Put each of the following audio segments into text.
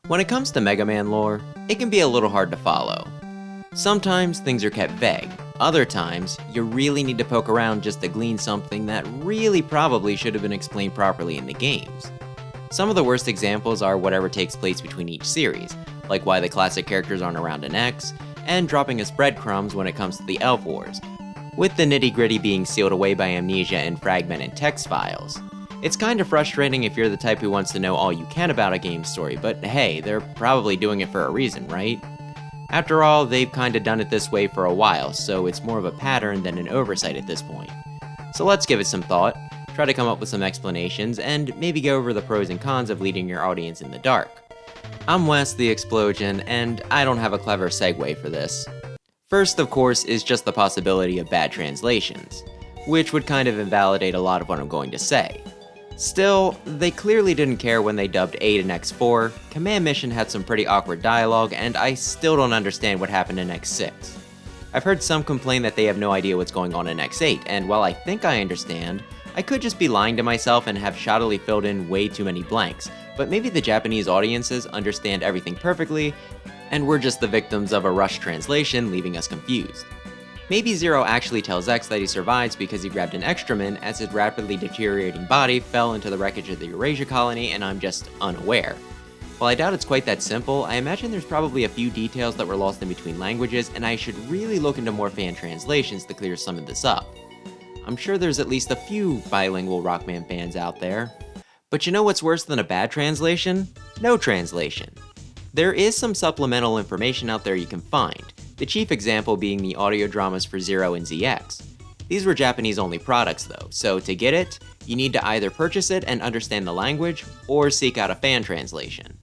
When it comes to Mega Man lore, it can be a little hard to follow. Sometimes things are kept vague, other times you really need to poke around just to glean something that really probably should have been explained properly in the games. Some of the worst examples are whatever takes place between each series, like why the classic characters aren't around in X, and dropping us breadcrumbs when it comes to the Elf Wars, with the nitty-gritty being sealed away by amnesia and fragmented text files. It's kind of frustrating if you're the type who wants to know all you can about a game's story, but hey, they're probably doing it for a reason, right? After all, they've kinda done it this way for a while, so it's more of a pattern than an oversight at this point. So let's give it some thought, try to come up with some explanations, and maybe go over the pros and cons of leading your audience in the dark. I'm Wes the Explosion, and I don't have a clever segue for this. First, of course, is just the possibility of bad translations, which would kind of invalidate a lot of what I'm going to say. Still, they clearly didn't care when they dubbed 8 and X4, Command Mission had some pretty awkward dialogue, and I still don't understand what happened in X6. I've heard some complain that they have no idea what's going on in X8, and while I think I understand, I could just be lying to myself and have shoddily filled in way too many blanks, but maybe the Japanese audiences understand everything perfectly, and we're just the victims of a rushed translation leaving us confused. Maybe Zero actually tells X that he survives because he grabbed an extraman as his rapidly deteriorating body fell into the wreckage of the Eurasia colony and I'm just unaware. While I doubt it's quite that simple, I imagine there's probably a few details that were lost in between languages and I should really look into more fan translations to clear some of this up. I'm sure there's at least a few bilingual Rockman fans out there. But you know what's worse than a bad translation? No translation. There is some supplemental information out there you can find. The chief example being the audio dramas for Zero and ZX. These were Japanese-only products though, so to get it, you need to either purchase it and understand the language, or seek out a fan translation.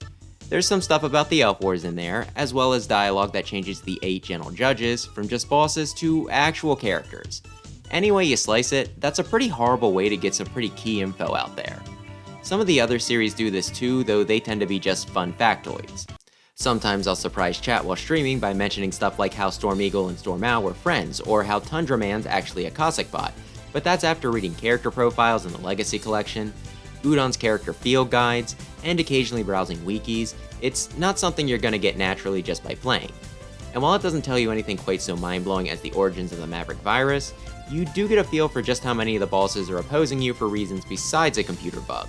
There's some stuff about the Elf Wars in there, as well as dialogue that changes the 8 gentle judges from just bosses to actual characters. Any way you slice it, that's a pretty horrible way to get some pretty key info out there. Some of the other series do this too, though they tend to be just fun factoids. Sometimes I'll surprise chat while streaming by mentioning stuff like how Storm Eagle and Storm Owl were friends, or how Tundra Man's actually a Cossack bot, but that's after reading character profiles in the Legacy Collection, Udon's character field guides, and occasionally browsing wikis. It's not something you're gonna get naturally just by playing. And while it doesn't tell you anything quite so mind-blowing as the origins of the Maverick virus, you do get a feel for just how many of the bosses are opposing you for reasons besides a computer bug.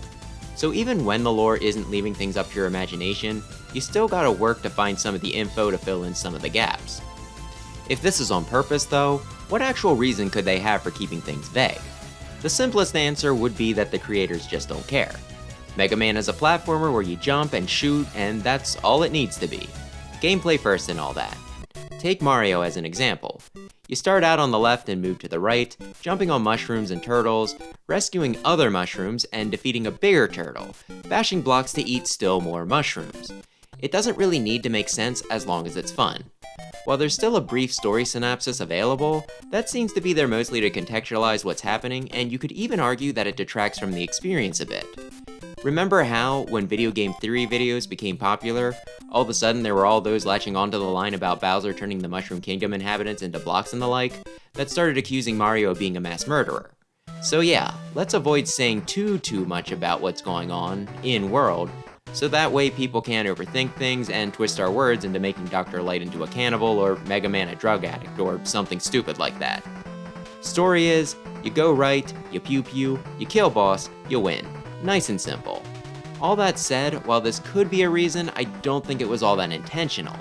So even when the lore isn't leaving things up to your imagination, you still gotta work to find some of the info to fill in some of the gaps. If this is on purpose though, what actual reason could they have for keeping things vague? The simplest answer would be that the creators just don't care. Mega Man is a platformer where you jump and shoot, and that's all it needs to be. Gameplay first and all that. Take Mario as an example. You start out on the left and move to the right, jumping on mushrooms and turtles, rescuing other mushrooms, and defeating a bigger turtle, bashing blocks to eat still more mushrooms. It doesn't really need to make sense as long as it's fun. While there's still a brief story synopsis available, that seems to be there mostly to contextualize what's happening, and you could even argue that it detracts from the experience a bit. Remember how, when video game theory videos became popular, all of a sudden there were all those latching onto the line about Bowser turning the Mushroom Kingdom inhabitants into blocks and the like, that started accusing Mario of being a mass murderer. So yeah, let's avoid saying too much about what's going on in-world, so that way people can't overthink things and twist our words into making Dr. Light into a cannibal or Mega Man a drug addict or something stupid like that. Story is, you go right, you pew-pew, you kill boss, you win. Nice and simple. All that said, while this could be a reason, I don't think it was all that intentional.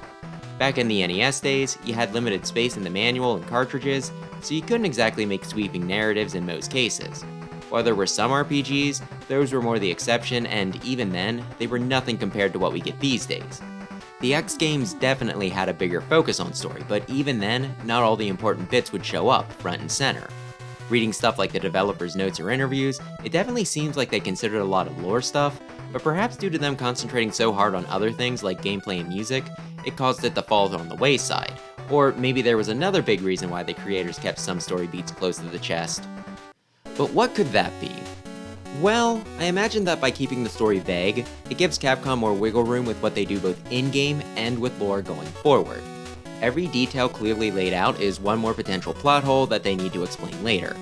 Back in the NES days, you had limited space in the manual and cartridges, so you couldn't exactly make sweeping narratives in most cases. While there were some RPGs, those were more the exception, and even then, they were nothing compared to what we get these days. The X games definitely had a bigger focus on story, but even then, not all the important bits would show up front and center. Reading stuff like the developers' notes or interviews, it definitely seems like they considered a lot of lore stuff, but perhaps due to them concentrating so hard on other things like gameplay and music, it caused it to fall on the wayside. Or maybe there was another big reason why the creators kept some story beats close to the chest. But what could that be? Well, I imagine that by keeping the story vague, it gives Capcom more wiggle room with what they do both in-game and with lore going forward. Every detail clearly laid out is one more potential plot hole that they need to explain later.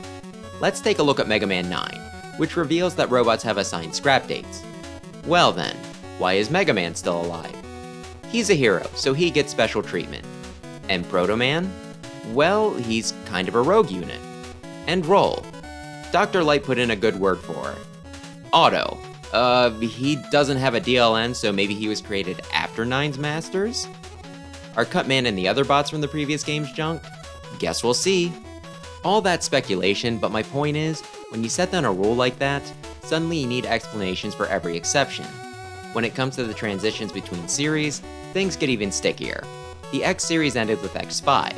Let's take a look at Mega Man 9, which reveals that robots have assigned scrap dates. Well then, why is Mega Man still alive? He's a hero, so he gets special treatment. And Proto Man? Well, he's kind of a rogue unit. And Roll. Dr. Light put in a good word for her. Auto. He doesn't have a DLN, so maybe he was created after Nine's Masters? Are Cutman and the other bots from the previous game's junk? Guess we'll see. All that speculation, but my point is, when you set down a rule like that, suddenly you need explanations for every exception. When it comes to the transitions between series, things get even stickier. The X series ended with X5.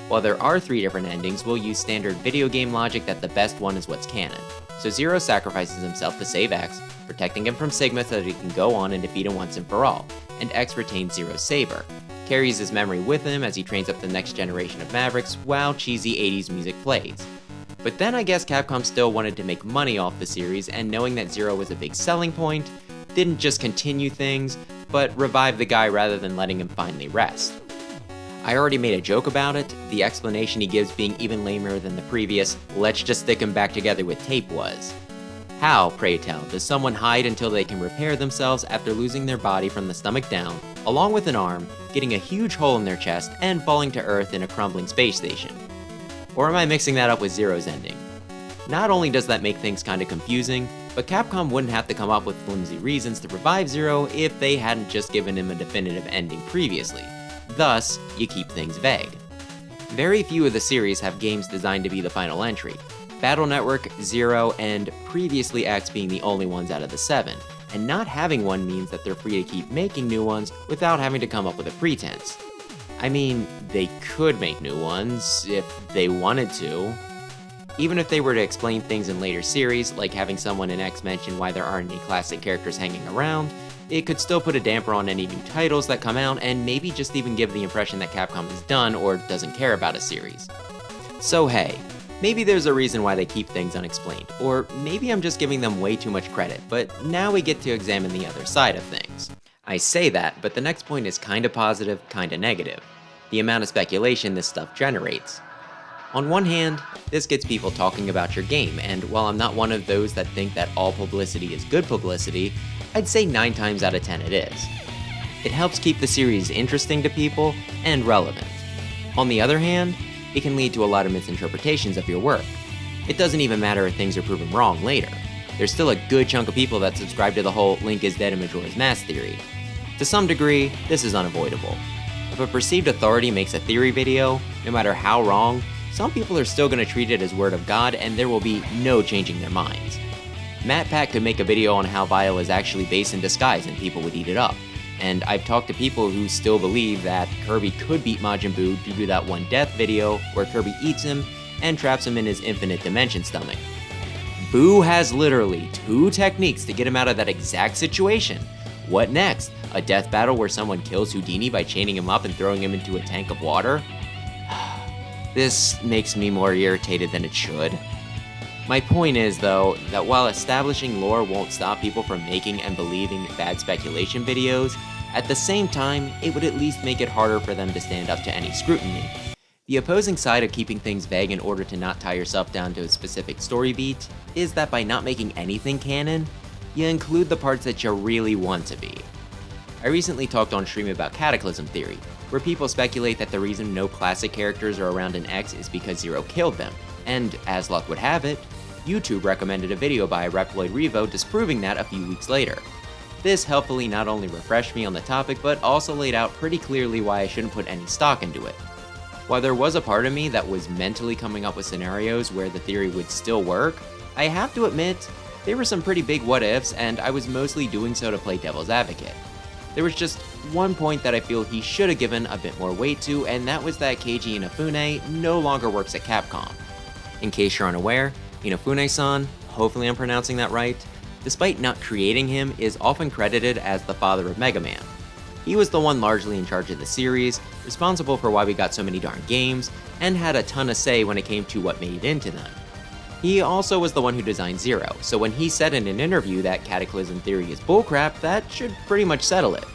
While there are 3 different endings, we'll use standard video game logic that the best one is what's canon. So Zero sacrifices himself to save X, protecting him from Sigma so that he can go on and defeat him once and for all, and X retains Zero's saber, carries his memory with him as he trains up the next generation of Mavericks while cheesy 80s music plays. But then I guess Capcom still wanted to make money off the series, and knowing that Zero was a big selling point, didn't just continue things, but revive the guy rather than letting him finally rest. I already made a joke about it, the explanation he gives being even lamer than the previous "let's just stick him back together with tape" was. How, pray tell, does someone hide until they can repair themselves after losing their body from the stomach down, along with an arm, getting a huge hole in their chest, and falling to Earth in a crumbling space station? Or am I mixing that up with Zero's ending? Not only does that make things kinda confusing, but Capcom wouldn't have to come up with flimsy reasons to revive Zero if they hadn't just given him a definitive ending previously. Thus, you keep things vague. Very few of the series have games designed to be the final entry. Battle Network, Zero, and previously X being the only ones out of the 7, and not having one means that they're free to keep making new ones without having to come up with a pretense. I mean, they could make new ones if they wanted to. Even if they were to explain things in later series, like having someone in X mention why there aren't any classic characters hanging around, it could still put a damper on any new titles that come out and maybe just even give the impression that Capcom is done or doesn't care about a series. So hey, maybe there's a reason why they keep things unexplained, or maybe I'm just giving them way too much credit, but now we get to examine the other side of things. I say that, but the next point is kinda positive, kinda negative. The amount of speculation this stuff generates. On one hand, this gets people talking about your game, and while I'm not one of those that think that all publicity is good publicity, I'd say 9 times out of 10 it is. It helps keep the series interesting to people and relevant. On the other hand, it can lead to a lot of misinterpretations of your work. It doesn't even matter if things are proven wrong later. There's still a good chunk of people that subscribe to the whole Link is dead in Majora's Mask theory. To some degree, this is unavoidable. If a perceived authority makes a theory video, no matter how wrong, some people are still going to treat it as word of God and there will be no changing their minds. MatPat could make a video on how Vile is actually base in disguise and people would eat it up. And I've talked to people who still believe that Kirby could beat Majin Buu due to that one death video where Kirby eats him and traps him in his infinite dimension stomach. Buu has literally 2 techniques to get him out of that exact situation. What next? A death battle where someone kills Houdini by chaining him up and throwing him into a tank of water? This makes me more irritated than it should. My point is, though, that while establishing lore won't stop people from making and believing bad speculation videos, at the same time, it would at least make it harder for them to stand up to any scrutiny. The opposing side of keeping things vague in order to not tie yourself down to a specific story beat is that by not making anything canon, you include the parts that you really want to be. I recently talked on stream about Cataclysm Theory, where people speculate that the reason no classic characters are around in X is because Zero killed them, and as luck would have it, YouTube recommended a video by Reploid Revo disproving that a few weeks later. This helpfully not only refreshed me on the topic, but also laid out pretty clearly why I shouldn't put any stock into it. While there was a part of me that was mentally coming up with scenarios where the theory would still work, I have to admit, there were some pretty big what-ifs, and I was mostly doing so to play devil's advocate. There was just one point that I feel he should have given a bit more weight to, and that was that Keiji Inafune no longer works at Capcom. In case you're unaware, Inafune-san, hopefully I'm pronouncing that right, despite not creating him, is often credited as the father of Mega Man. He was the one largely in charge of the series, responsible for why we got so many darn games, and had a ton of say when it came to what made it into them. He also was the one who designed Zero, so when he said in an interview that Cataclysm Theory is bullcrap, that should pretty much settle it.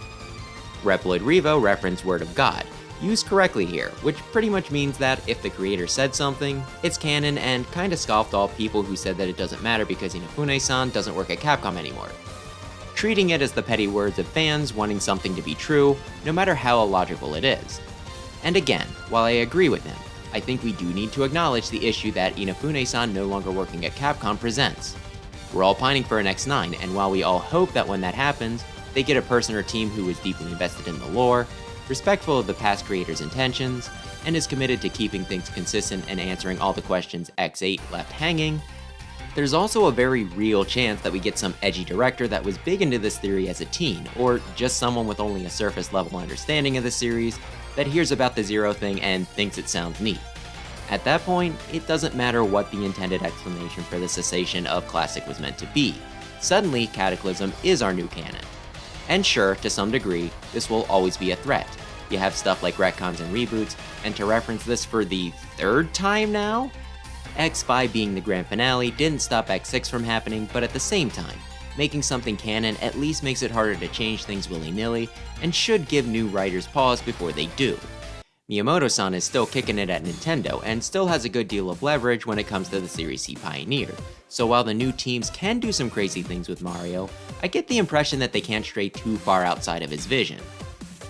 Reploid Revo referenced Word of God, used correctly here, which pretty much means that if the creator said something, it's canon, and kinda scoffed off people who said that it doesn't matter because Inafune-san doesn't work at Capcom anymore. treating it as the petty words of fans wanting something to be true, no matter how illogical it is. And again, while I agree with him, I think we do need to acknowledge the issue that Inafune-san no longer working at Capcom presents. We're all pining for an X9, and while we all hope that when that happens, they get a person or team who is deeply invested in the lore, respectful of the past creator's intentions, and is committed to keeping things consistent and answering all the questions X8 left hanging, there's also a very real chance that we get some edgy director that was big into this theory as a teen, or just someone with only a surface level understanding of the series that hears about the Zero thing and thinks it sounds neat. At that point, it doesn't matter what the intended explanation for the cessation of Classic was meant to be. Suddenly, Cataclysm is our new canon. And sure, to some degree, this will always be a threat. You have stuff like retcons and reboots, and to reference this for the third time now? X5 being the grand finale didn't stop X6 from happening, but at the same time, making something canon at least makes it harder to change things willy-nilly, and should give new writers pause before they do. Miyamoto-san is still kicking it at Nintendo, and still has a good deal of leverage when it comes to the series he pioneered, so while the new teams can do some crazy things with Mario, I get the impression that they can't stray too far outside of his vision.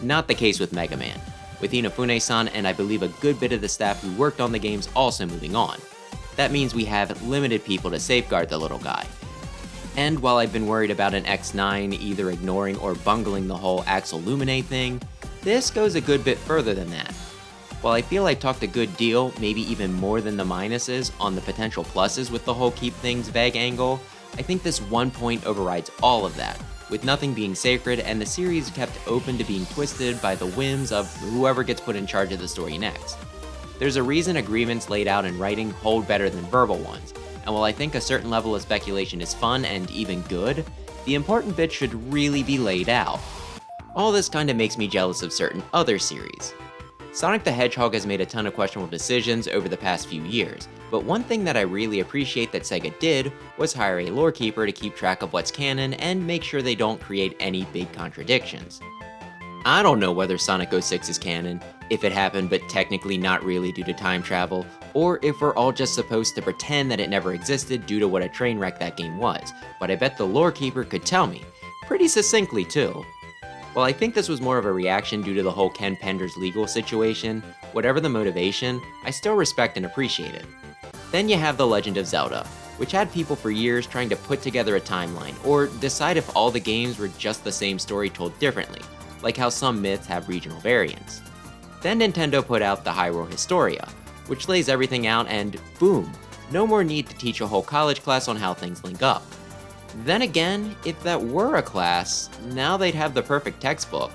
Not the case with Mega Man, with Inafune-san and I believe a good bit of the staff who worked on the games also moving on. That means we have limited people to safeguard the little guy. And while I've been worried about an X9 either ignoring or bungling the whole Axel Lumine thing, this goes a good bit further than that. While I feel I talked a good deal, maybe even more than the minuses, on the potential pluses with the whole keep things vague angle, I think this one point overrides all of that, with nothing being sacred and the series kept open to being twisted by the whims of whoever gets put in charge of the story next. There's a reason agreements laid out in writing hold better than verbal ones, and while I think a certain level of speculation is fun and even good, the important bits should really be laid out. All this kinda makes me jealous of certain other series. Sonic the Hedgehog has made a ton of questionable decisions over the past few years, but one thing that I really appreciate that Sega did was hire a lore keeper to keep track of what's canon and make sure they don't create any big contradictions. I don't know whether Sonic 06 is canon, if it happened but technically not really due to time travel, or if we're all just supposed to pretend that it never existed due to what a train wreck that game was, but I bet the lore keeper could tell me, pretty succinctly too. While I think this was more of a reaction due to the whole Ken Pender's legal situation, whatever the motivation, I still respect and appreciate it. Then you have The Legend of Zelda, which had people for years trying to put together a timeline, or decide if all the games were just the same story told differently, like how some myths have regional variants. Then Nintendo put out the Hyrule Historia, which lays everything out and boom, no more need to teach a whole college class on how things link up. Then again, if that were a class, now they'd have the perfect textbook.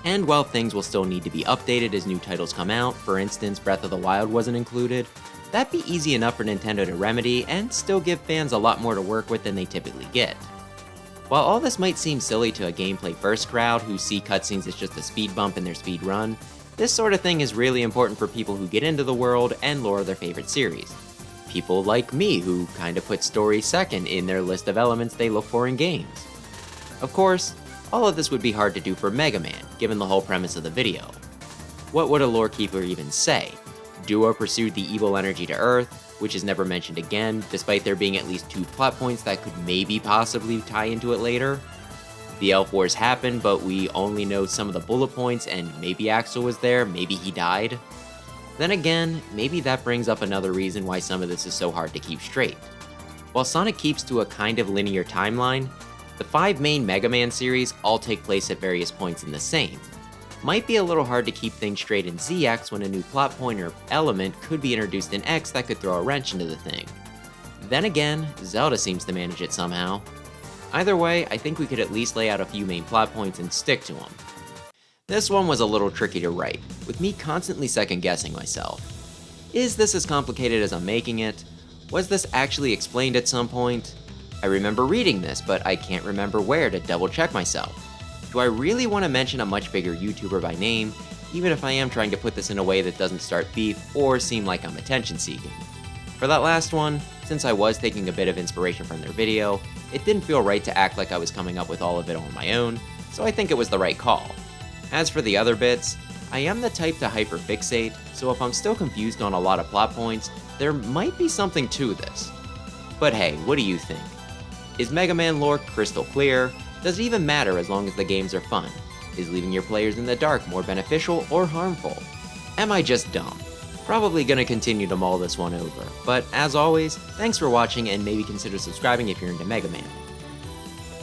And while things will still need to be updated as new titles come out, for instance Breath of the Wild wasn't included, that'd be easy enough for Nintendo to remedy and still give fans a lot more to work with than they typically get. While all this might seem silly to a gameplay first crowd who see cutscenes as just a speed bump in their speed run, this sort of thing is really important for people who get into the world and lore of their favorite series. People like me who kinda put story second in their list of elements they look for in games. Of course, all of this would be hard to do for Mega Man, given the whole premise of the video. What would a lore keeper even say? Duo pursued the evil energy to Earth, which is never mentioned again, despite there being at least 2 plot points that could maybe possibly tie into it later. The Elf Wars happened, but we only know some of the bullet points, and maybe Axel was there, maybe he died. Then again, maybe that brings up another reason why some of this is so hard to keep straight. While Sonic keeps to a kind of linear timeline, the 5 main Mega Man series all take place at various points in the same. Might be a little hard to keep things straight in ZX when a new plot point or element could be introduced in X that could throw a wrench into the thing. Then again, Zelda seems to manage it somehow. Either way, I think we could at least lay out a few main plot points and stick to them. This one was a little tricky to write, with me constantly second-guessing myself. Is this as complicated as I'm making it? Was this actually explained at some point? I remember reading this, but I can't remember where to double-check myself. Do I really want to mention a much bigger YouTuber by name, even if I am trying to put this in a way that doesn't start beef or seem like I'm attention-seeking? For that last one, since I was taking a bit of inspiration from their video, it didn't feel right to act like I was coming up with all of it on my own, so I think it was the right call. As for the other bits, I am the type to hyperfixate, so if I'm still confused on a lot of plot points, there might be something to this. But hey, what do you think? Is Mega Man lore crystal clear? Does it even matter as long as the games are fun? Is leaving your players in the dark more beneficial or harmful? Am I just dumb? Probably gonna continue to mull this one over, but as always, thanks for watching and maybe consider subscribing if you're into Mega Man.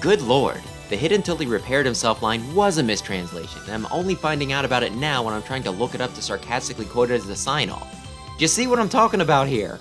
Good lord, the hit until he repaired himself line was a mistranslation, and I'm only finding out about it now when I'm trying to look it up to sarcastically quote it as a sign-off. Do you see what I'm talking about here?